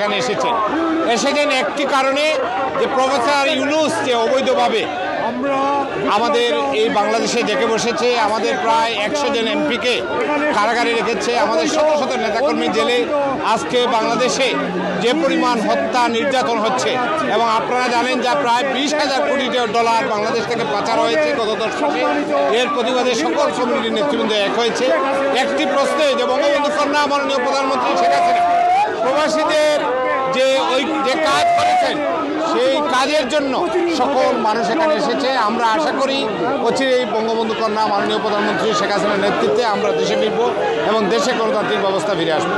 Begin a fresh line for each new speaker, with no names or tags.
এখানে এসেছেন একটি কারণে, যে প্রফেসর ইউনূস যে অবৈধভাবে আমাদের এই বাংলাদেশে ডেকে বসেছে, আমাদের প্রায় 100 জন এমপিকে কারাগারে রেখেছে, আমাদের শত শত নেতাকর্মী জেলে। আজকে বাংলাদেশে যে পরিমাণ হত্যা নির্যাতন হচ্ছে, এবং আপনারা জানেন যা প্রায় 20,000 কোটি ডলার বাংলাদেশ থেকে পাচার হয়েছে গত দশকে, এর প্রতিবাদে সকল কমিউনিটির নেতৃবৃন্দ এক হয়েছে একটি প্রশ্নে, যে বঙ্গবন্ধু কন্যা মাননীয় প্রধানমন্ত্রী শেখ হাসিনা প্রবাসীদের যে কাজ করেছেন সেই কাজের জন্য সকল মানুষ এখানে এসেছে। আমরা আশা করি অচিরেই বঙ্গবন্ধু কন্যা মাননীয় প্রধানমন্ত্রী শেখ হাসিনার নেতৃত্বে আমরা দেশে ফিরব এবং দেশে গণতান্ত্রিক ব্যবস্থা ফিরে আসবো।